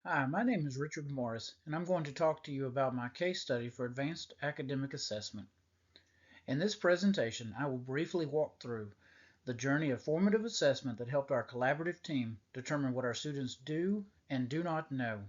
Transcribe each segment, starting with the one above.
Hi, my name is Richard Morris, and I'm going to talk to you about my case study for Advanced Academic Assessment. In this presentation, I will briefly walk through the journey of formative assessment that helped our collaborative team determine what our students do and do not know.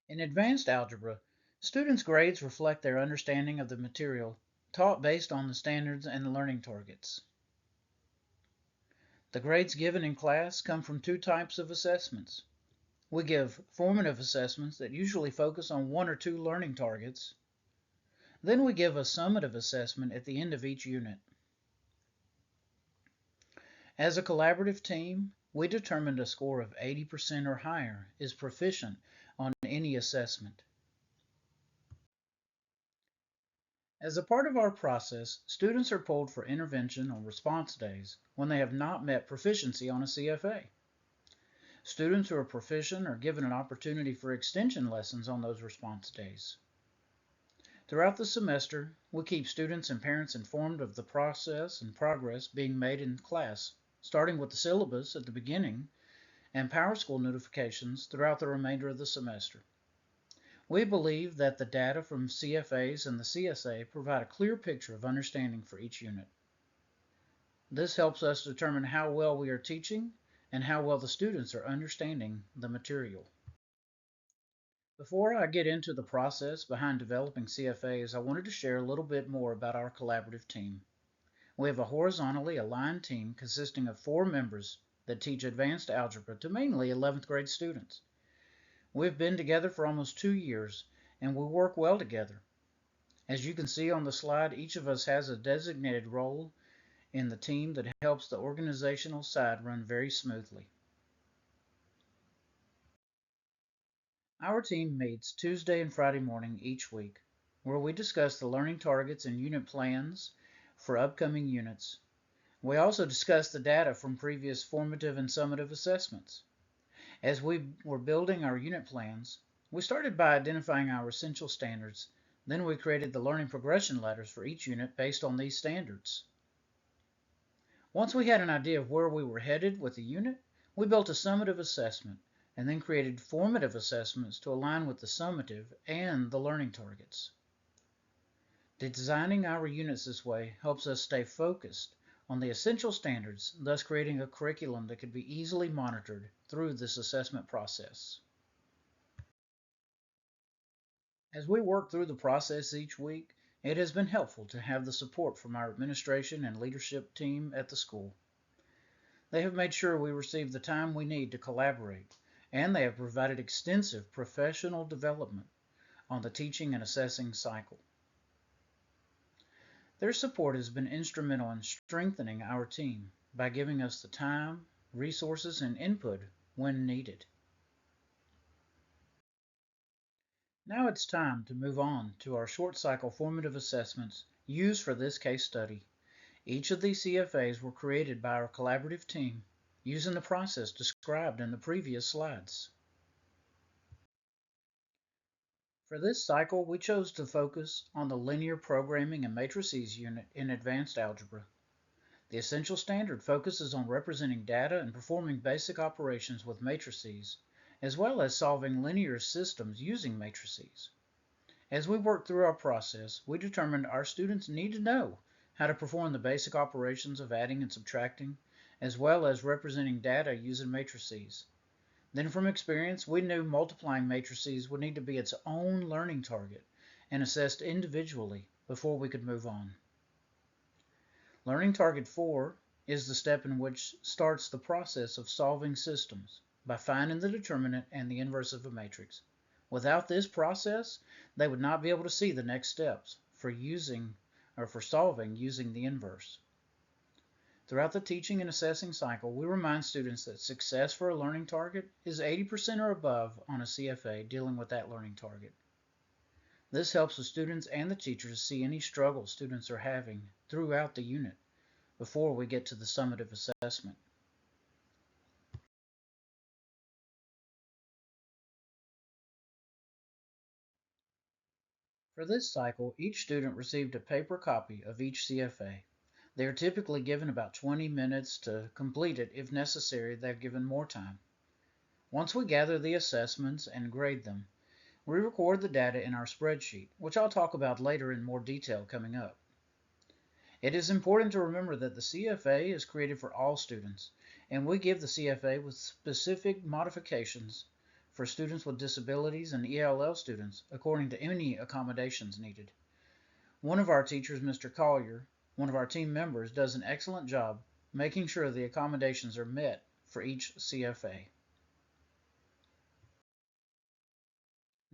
In Advanced Algebra, students' grades reflect their understanding of the material taught based on the standards and the learning targets. The grades given in class come from two types of assessments. We give formative assessments that usually focus on one or two learning targets. Then we give a summative assessment at the end of each unit. As a collaborative team, we determined a score of 80% or higher is proficient on any assessment. As a part of our process, students are polled for intervention on response days when they have not met proficiency on a CFA. Students who are proficient are given an opportunity for extension lessons on those response days. Throughout the semester, we keep students and parents informed of the process and progress being made in class, starting with the syllabus at the beginning and PowerSchool notifications throughout the remainder of the semester. We believe that the data from CFAs and the CSA provide a clear picture of understanding for each unit. This helps us determine how well we are teaching and how well the students are understanding the material. Before I get into the process behind developing CFAs, I wanted to share a little bit more about our collaborative team. We have a horizontally aligned team consisting of 4 members that teach advanced algebra to mainly 11th grade students. We've been together for almost 2 years and we work well together. As you can see on the slide, each of us has a designated role in the team that helps the organizational side run very smoothly. Our team meets Tuesday and Friday morning each week, where we discuss the learning targets and unit plans for upcoming units. We also discuss the data from previous formative and summative assessments. As we were building our unit plans, we started by identifying our essential standards. Then we created the learning progression ladders for each unit based on these standards. Once we had an idea of where we were headed with the unit, we built a summative assessment and then created formative assessments to align with the summative and the learning targets. Designing our units this way helps us stay focused on the essential standards, thus creating a curriculum that could be easily monitored through this assessment process. As we work through the process each week, it has been helpful to have the support from our administration and leadership team at the school. They have made sure we receive the time we need to collaborate, and they have provided extensive professional development on the teaching and assessing cycle. Their support has been instrumental in strengthening our team by giving us the time, resources, and input when needed. Now it's time to move on to our short cycle formative assessments used for this case study. Each of these CFAs were created by our collaborative team using the process described in the previous slides. For this cycle, we chose to focus on the linear programming and matrices unit in advanced algebra. The essential standard focuses on representing data and performing basic operations with matrices, as well as solving linear systems using matrices. As we worked through our process, we determined our students need to know how to perform the basic operations of adding and subtracting, as well as representing data using matrices. Then from experience, we knew multiplying matrices would need to be its own learning target and assessed individually before we could move on. Learning target 4 is the step in which starts the process of solving systems by finding the determinant and the inverse of a matrix. Without this process, they would not be able to see the next steps for using or for solving using the inverse. Throughout the teaching and assessing cycle, we remind students that success for a learning target is 80% or above on a CFA dealing with that learning target. This helps the students and the teachers see any struggles students are having throughout the unit before we get to the summative assessment. For this cycle, each student received a paper copy of each CFA. They are typically given about 20 minutes to complete it. If necessary, they're given more time. Once we gather the assessments and grade them, we record the data in our spreadsheet, which I'll talk about later in more detail coming up. It is important to remember that the CFA is created for all students, and we give the CFA with specific modifications for students with disabilities and ELL students according to any accommodations needed. One of our teachers, Mr. Collier, one of our team members, does an excellent job making sure the accommodations are met for each CFA.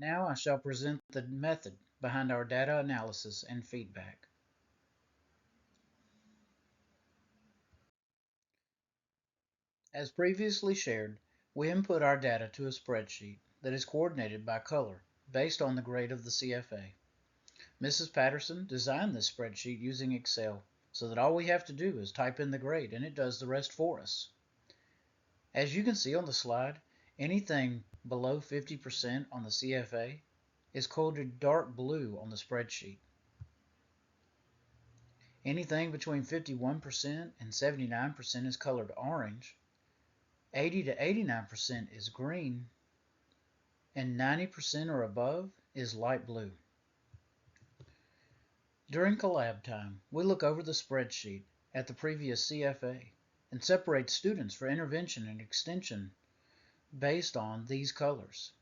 Now I shall present the method behind our data analysis and feedback. As previously shared, we input our data to a spreadsheet that is coordinated by color based on the grade of the CFA. Mrs. Patterson designed this spreadsheet using Excel so that all we have to do is type in the grade and it does the rest for us. As you can see on the slide, anything below 50% on the CFA is coded dark blue on the spreadsheet. Anything between 51% and 79% is colored orange, 80 to 89% is green, and 90% or above is light blue. During collab time, we look over the spreadsheet at the previous CFA and separate students for intervention and extension based on these colors.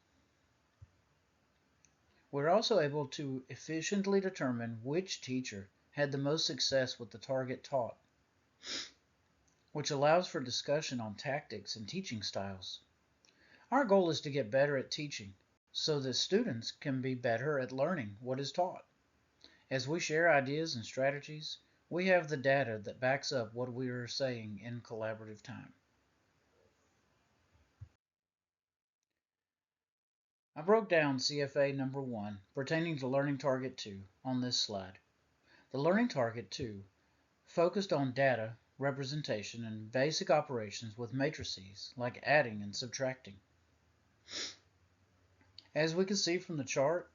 We're also able to efficiently determine which teacher had the most success with the target taught, which allows for discussion on tactics and teaching styles. Our goal is to get better at teaching so that students can be better at learning what is taught. As we share ideas and strategies, we have the data that backs up what we are saying in collaborative time. I broke down CFA number 1 pertaining to Learning Target 2 on this slide. The Learning Target 2 focused on data, representation, and basic operations with matrices like adding and subtracting. As we can see from the chart,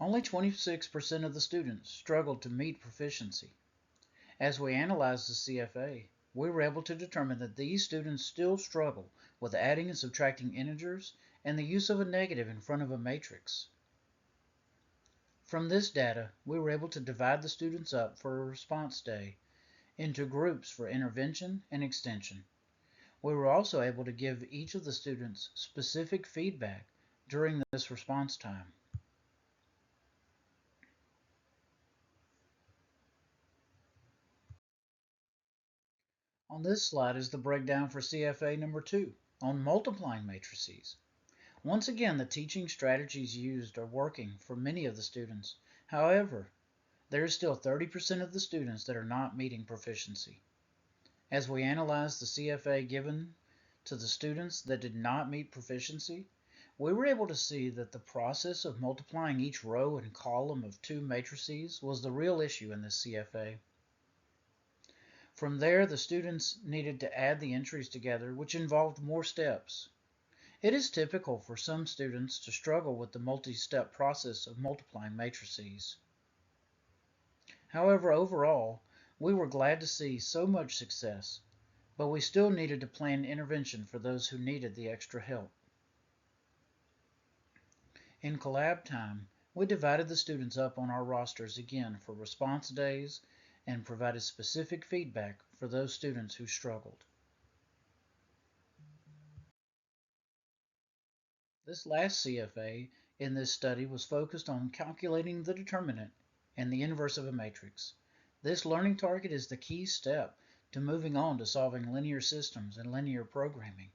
only 26% of the students struggled to meet proficiency. As we analyzed the CFA, we were able to determine that these students still struggle with adding and subtracting integers and the use of a negative in front of a matrix. From this data, we were able to divide the students up for a response day into groups for intervention and extension. We were also able to give each of the students specific feedback during this response time. On this slide is the breakdown for CFA number 2 on multiplying matrices. Once again, the teaching strategies used are working for many of the students. However, there is still 30% of the students that are not meeting proficiency. As we analyzed the CFA given to the students that did not meet proficiency, we were able to see that the process of multiplying each row and column of two matrices was the real issue in this CFA. From there, the students needed to add the entries together, which involved more steps. It is typical for some students to struggle with the multi-step process of multiplying matrices. However, overall, we were glad to see so much success, but we still needed to plan intervention for those who needed the extra help. In collab time, we divided the students up on our rosters again for response days and provided specific feedback for those students who struggled. This last CFA in this study was focused on calculating the determinant and the inverse of a matrix. This learning target is the key step to moving on to solving linear systems and linear programming.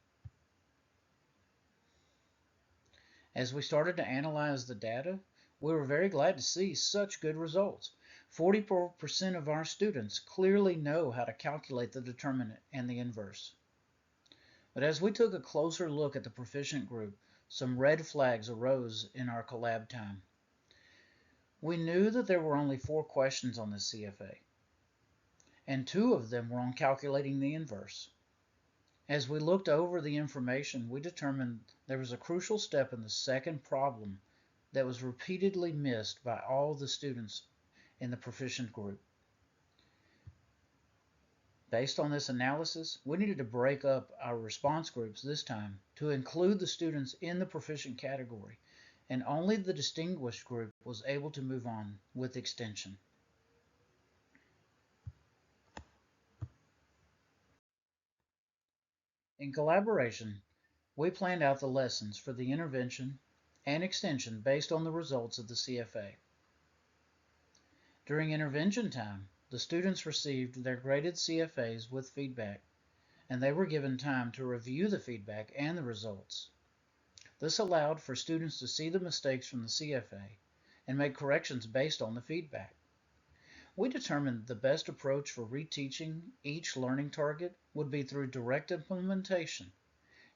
As we started to analyze the data, we were very glad to see such good results. 44% of our students clearly know how to calculate the determinant and the inverse. But as we took a closer look at the proficient group, some red flags arose in our collab time. We knew that there were only 4 questions on this CFA, and 2 of them were on calculating the inverse. As we looked over the information, we determined there was a crucial step in the second problem that was repeatedly missed by all the students in the proficient group. Based on this analysis, we needed to break up our response groups this time to include the students in the proficient category, and only the distinguished group was able to move on with extension. In collaboration, we planned out the lessons for the intervention and extension based on the results of the CFA. During intervention time, the students received their graded CFAs with feedback, and they were given time to review the feedback and the results. This allowed for students to see the mistakes from the CFA and make corrections based on the feedback. We determined the best approach for reteaching each learning target would be through direct implementation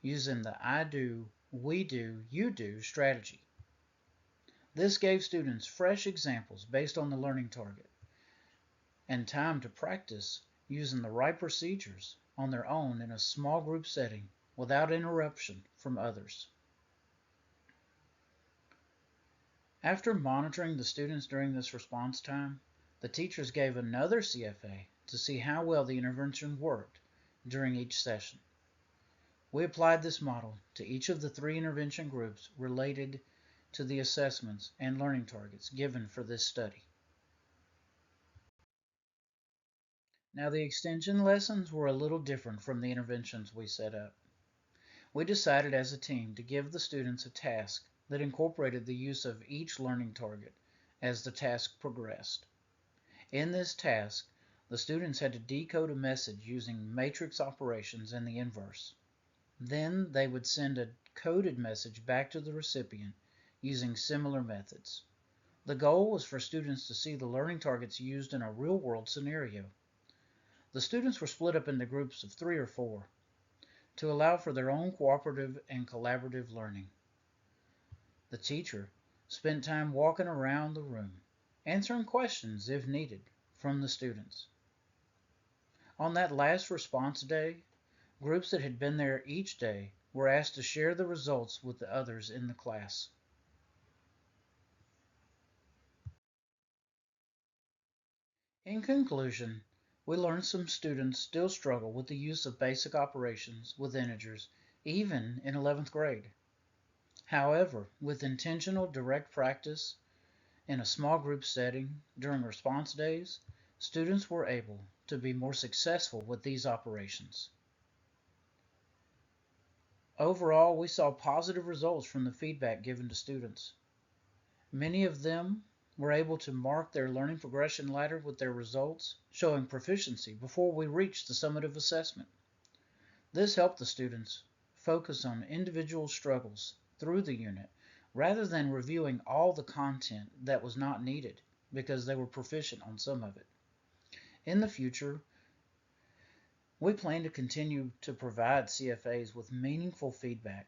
using the I do, we do, you do strategy. This gave students fresh examples based on the learning target and time to practice using the right procedures on their own in a small group setting without interruption from others. After monitoring the students during this response time, the teachers gave another CFA to see how well the intervention worked during each session. We applied this model to each of the 3 intervention groups related to the assessments and learning targets given for this study. Now, the extension lessons were a little different from the interventions we set up. We decided as a team to give the students a task that incorporated the use of each learning target as the task progressed. In this task, the students had to decode a message using matrix operations and the inverse. Then they would send a coded message back to the recipient using similar methods. The goal was for students to see the learning targets used in a real-world scenario. The students were split up into groups of 3 or 4 to allow for their own cooperative and collaborative learning. The teacher spent time walking around the room, answering questions if needed from the students. On that last response day, groups that had been there each day were asked to share the results with the others in the class. In conclusion, we learned some students still struggle with the use of basic operations with integers, even in 11th grade. However, with intentional direct practice in a small group setting during response days, students were able to be more successful with these operations. Overall, we saw positive results from the feedback given to students. Many of them were able to mark their learning progression ladder with their results, showing proficiency before we reached the summative assessment. This helped the students focus on individual struggles through the unit rather than reviewing all the content that was not needed because they were proficient on some of it. In the future, we plan to continue to provide CFAs with meaningful feedback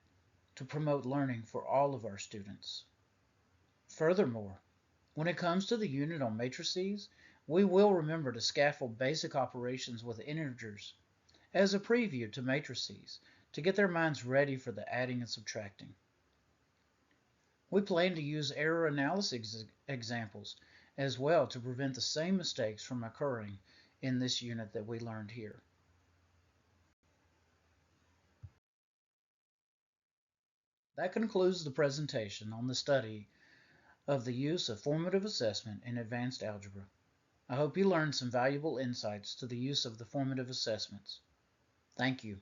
to promote learning for all of our students. Furthermore, when it comes to the unit on matrices, we will remember to scaffold basic operations with integers as a preview to matrices to get their minds ready for the adding and subtracting. We plan to use error analysis examples as well to prevent the same mistakes from occurring in this unit that we learned here. That concludes the presentation on the study of the use of formative assessment in advanced algebra. I hope you learned some valuable insights to the use of the formative assessments. Thank you.